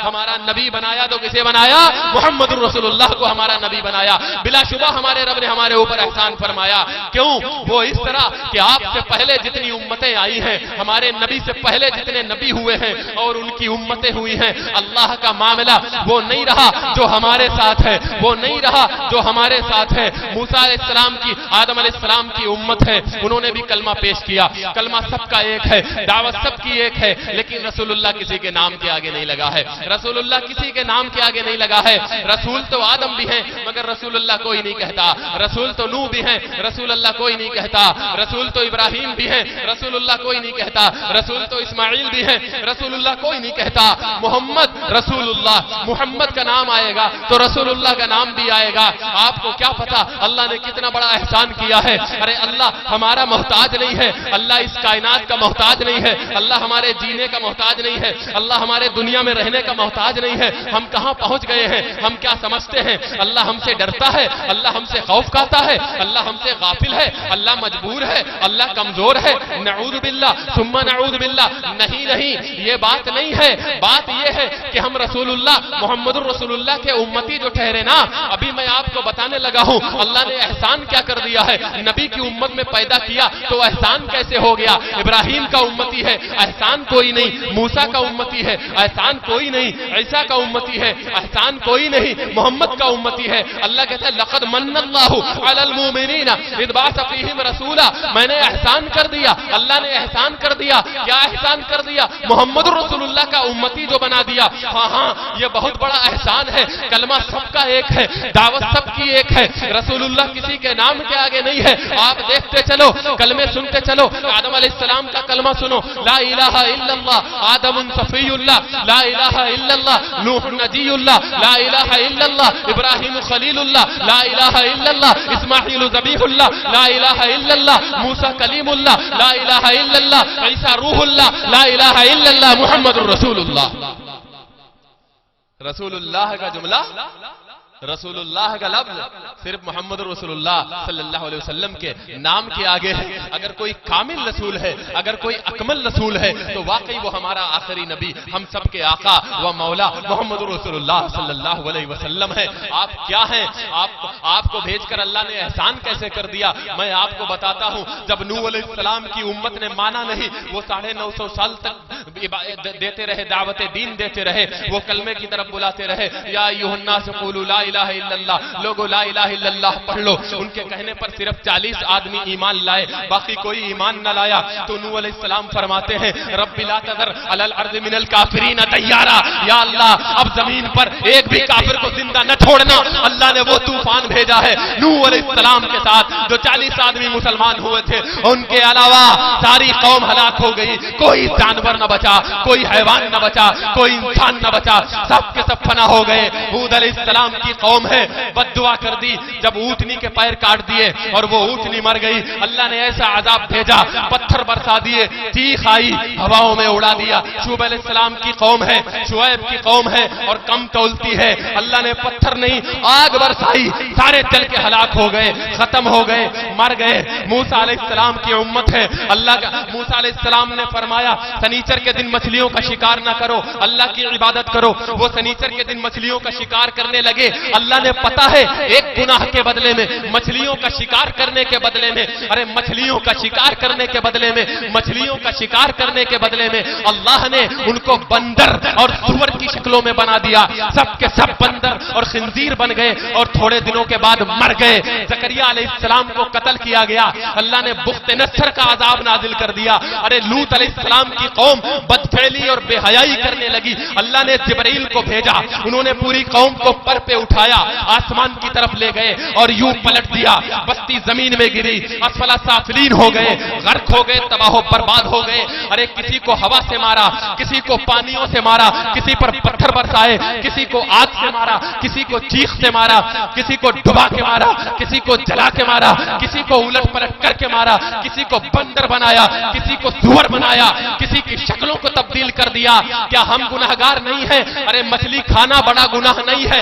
ہمارا نبی بنایا تو کسے بنایا؟ محمد رسول اللہ کو ہمارا نبی بنایا. بلا شبہ ہمارے رب نے ہمارے اوپر احسان فرمایا. کیوں؟ وہ اس طرح کہ آپ سے پہلے جتنی امتیں آئی ہیں، ہمارے نبی سے پہلے جتنے نبی ہوئے ہیں اور ان کی امتیں ہوئی ہیں، اللہ کا معاملہ وہ نہیں رہا جو ہمارے ساتھ ہے، وہ نہیں رہا جو ہمارے ساتھ ہے. موسیٰ علیہ السلام کی، آدم علیہ السلام کی امت ہے، انہوں نے بھی کلمہ پیش کیا. کلمہ سب کا ایک ہے، دعوت سب کی ایک ہے، لیکن رسول اللہ کسی کے نام کے آگے نہیں لگا ہے. رسول اللہ کسی کے نام کے آگے نہیں لگا ہے. رسول تو آدم بھی ہیں مگر رسول اللہ کوئی نہیں کہتا. رسول تو نوح بھی ہیں، رسول اللہ کوئی نہیں کہتا. رسول تو ابراہیم بھی ہیں، رسول اللہ کوئی نہیں کہتا. رسول تو اسماعیل بھی ہیں، رسول اللہ کوئی نہیں کہتا. محمد رسول اللہ، محمد کا نام آئے گا تو رسول اللہ کا نام بھی آئے گا. آپ کو کیا پتا اللہ نے کتنا بڑا احسان کیا ہے. ارے اللہ ہمارا محتاج نہیں ہے، اللہ اس کائنات کا محتاج نہیں ہے، اللہ ہمارے جینے کا محتاج نہیں ہے، اللہ ہمارے دنیا میں رہنے کا محتاج نہیں ہے. ہم کہاں پہنچ گئے ہیں؟ ہم کیا سمجھتے ہیں؟ اللہ ہم سے ڈرتا ہے، اللہ ہم سے خوف کھاتا ہے، اللہ ہم سے غافل ہے، اللہ مجبور ہے، اللہ کمزور ہے. نعوذ باللہ ثم نعوذ باللہ. نہیں نہیں، یہ بات نہیں ہے. بات یہ ہے کہ ہم رسول اللہ محمد الرسول اللہ کے امتی جو ٹھہرے نا. ابھی میں آپ کو بتانے لگا ہوں اللہ نے احسان کیا کر دیا ہے. نبی کی امت میں پیدا کیا تو احسان کیسے ہو گیا؟ ابراہیم کا امتی ہے، احسان کوئی نہیں. موسیٰ کا امتی ہے، احسان کوئی نہیں. عیسیٰ کا امتی ہے، احسان کوئی نہیں. محمد کا امتی ہے. اللہ کہتا ہے لقد من اللہ علی المؤمنین اذ بعث فیہم رسولا. میں نے احسان کر دیا، اللہ نے احسان کر دیا. کیا احسان کر دیا؟ محمد رسول اللہ کا امتی جو بنا دیا. ہاں یہ بہت بڑا احسان ہے. کلمہ سب کا ایک ہے، دعوت سب کی ایک ہے. رسول اللہ کسی کے نام کے آگے نہیں ہے. آپ دیکھتے چلو، کلمے سنتے چلو. آدم علیہ السلام کا کلمہ سنو، لا الہ الا اللہ. آدم صفی اللہ، لا الہ الا اللہ. نوح نجی اللہ، لا الہ الا اللہ. ابراہیم خلیل اللہ، لا الہ الا اللہ. اسماعیل ذبیح اللہ، لا الہ الا اللہ. موسیٰ کلیم اللہ، لا الہ الا اللہ. عیسیٰ روح اللہ، لا الہ الا اللہ. محمد الرسول اللہ. رسول اللہ کا جملہ، رسول اللہ کا لفظ صرف محمد رسول اللہ صلی اللہ علیہ وسلم کے نام کے آگے ہے. اگر کوئی کامل رسول ہے، اگر کوئی اکمل رسول ہے تو واقعی وہ ہمارا آخری نبی، ہم سب کے آقا و مولا محمد رسول اللہ صلی اللہ علیہ وسلم ہے. آپ کیا ہیں؟ آپ کو بھیج کر اللہ نے احسان کیسے کر دیا میں آپ کو بتاتا ہوں. جب نوح علیہ السلام کی امت نے مانا نہیں، وہ 950 سال تک دیتے رہے، دعوت دین دیتے رہے، وہ کلمے کی طرف بلاتے رہے. یا ایھا الناس قولوا لا الہ الا اللہ. لوگو لا الہ الا اللہ پڑھ لو. ان کے کہنے پر صرف 40 آدمی ایمان لائے، باقی کوئی ایمان نہ لایا. تو نوح علیہ السلام فرماتے ہیں رب لا تذر علی الارض من الکافرین دیارا. یا اللہ اب زمین پر ایک بھی کافر کو زندہ نہ چھوڑنا. اللہ نے وہ طوفان بھیجا ہے نوح علیہ السلام کے ساتھ. جو 40 آدمی مسلمان ہوئے تھے ان کے علاوہ ساری قوم ہلاک ہو گئی. کوئی جانور نہ بچا، کوئی حیوان نہ بچا، کوئی انسان نہ بچا. سب کے سب فنا ہو گئے. ہود علیہ السلام کی قوم ہے، بد دعا کر دی. جب اونٹنی کے پیر کاٹ دیے اور وہ اونٹنی مر گئی، اللہ نے ایسا عذاب بھیجا، پتھر برسا دیے، چیخ آئی، ہواؤں میں اڑا دیا. شعیب علیہ السلام کی قوم ہے، شعیب کی قوم ہے اور کم تولتی ہے. اللہ نے پتھر نہیں آگ برسائی، سارے جل کے ہلاک ہو گئے، ختم ہو گئے، مر گئے. موسیٰ علیہ السلام کی امت ہے. اللہ کا موسیٰ علیہ السلام نے فرمایا سنیچر کے دن مچھلیوں کا شکار نہ کرو، اللہ کی عبادت کرو. وہ سنیچر کے دن مچھلیوں کا شکار کرنے لگے. اللہ نے پتا ہے ایک گناہ کے بدلے میں، مچھلیوں کا شکار کرنے کے بدلے میں، مچھلیوں کا شکار کرنے کے بدلے میں، مچھلیوں کا شکار کرنے کے بدلے میں اللہ نے ان کو بندر اور سور کی شکلوں میں بنا دیا. سب کے سب بندر اور خنزیر بن گئے اور تھوڑے دنوں کے بعد مر گئے. زکریا علیہ السلام کو قتل کیا گیا. اللہ نے بخت نصر کا عذاب نازل کر دیا. لوط علیہ السلام کی قوم بدفعلی اور بے حیائی کرنے لگی. اللہ نے جبرائیل کو بھیجا، انہوں نے پوری قوم کو پر پہ اٹھایا، آسمان کی طرف لے گئے اور یوں پلٹ دیا. بستی زمین میں گری، اسفل سافلین ہو گئے، غرق ہو گئے، تباہ و برباد ہو گئے. کسی کو ہوا سے مارا، کسی کو پانیوں سے مارا، کسی پر پتھر برسائے، کسی کو آگ سے مارا، کسی کو چیخ سے مارا، کسی کو ڈبا کے مارا، کسی کو جلا کے مارا، کسی کو الٹ پلٹ کر کے مارا، کسی کو بندر بنایا، کسی کو سور بنایا، کسی کی شکلوں کو تبدیل کر دیا. کیا ہم گناہگار نہیں ہیں؟ مچھلی کھانا بڑا گناہ نہیں ہے،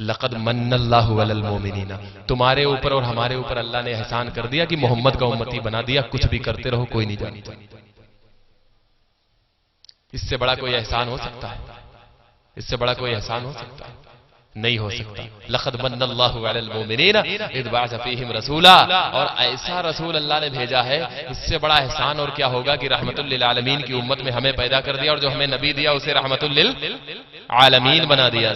لقد من اللہ علی المومنین، تمہارے اوپر اور ہمارے اوپر اللہ نے احسان کر دیا کہ محمد کا امتی بنا دیا، کچھ بھی کرتے رہو کوئی نہیں جانتا۔ اس سے بڑا کوئی احسان ہو سکتا ہے؟ اس سے بڑا کوئی احسان ہو سکتا ہے؟ نہیں ہو سکتا۔ لقد من اللہ علی المومنین اذ بعث فیہم رسولا، اور ایسا رسول اللہ نے بھیجا ہے، اس سے بڑا احسان اور کیا ہوگا کہ رحمت للعالمین کی امت میں ہمیں پیدا کر دیا، اور جو ہمیں نبی دیا اسے رحمت للعالمین بنا دیا۔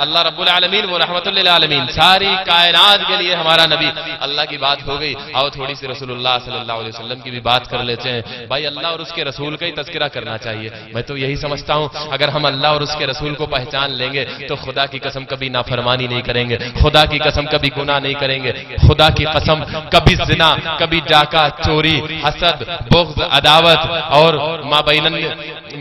اللہ رب العالمین وہ رحمت للعالمین، ساری کائنات کے لیے ہمارا نبی۔ اللہ کی بات ہو گئی، آؤ تھوڑی سی رسول اللہ صلی اللہ علیہ وسلم کی بھی بات کر لیتے ہیں۔ بھائی اللہ اور اس کے رسول کا ہی تذکرہ کرنا چاہیے۔ میں تو یہی سمجھتا ہوں اگر ہم اللہ اور اس کے رسول کو پہچان لیں گے تو خدا کی قسم کبھی نافرمانی نہیں کریں گے، خدا کی قسم کبھی گناہ نہیں کریں گے، خدا کی قسم کبھی زنا، کبھی ڈاکہ، چوری، حسد، بغض، عداوت اور مابین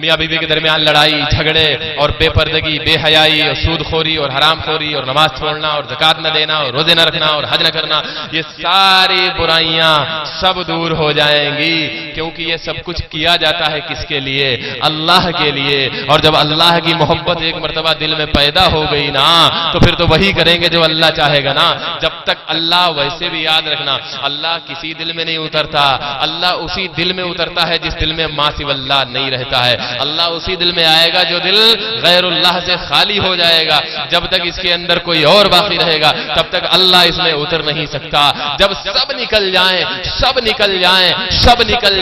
میاں بیوی کے درمیان لڑائی جھگڑے اور بے پردگی، بے حیائی اور سود خوری اور حرام خوری اور نماز چھوڑنا اور زکات نہ دینا اور روزے نہ رکھنا اور حج نہ کرنا، یہ ساری برائیاں سب دور ہو جائیں گی، کیونکہ یہ سب کچھ کیا جاتا ہے کس کے لیے؟ اللہ کے لیے۔ اور جب اللہ کی محبت ایک مرتبہ دل میں پیدا ہو گئی نا تو پھر تو وہی کریں گے جو اللہ چاہے گا نا۔ جب تک اللہ، ویسے بھی یاد رکھنا، اللہ کسی دل میں نہیں اترتا، اللہ اسی دل میں اترتا ہے جس دل میں ما سوی اللہ نہیں رہتا ہے۔ اللہ اسی دل میں آئے گا جو دل غیر اللہ سے خالی ہو جائے گا۔ جب تک اس کے اندر کوئی اور باقی رہے گا تب تک اللہ اس میں اتر نہیں سکتا۔ جب سب نکل جائیں، سب نکل جائیں، سب نکل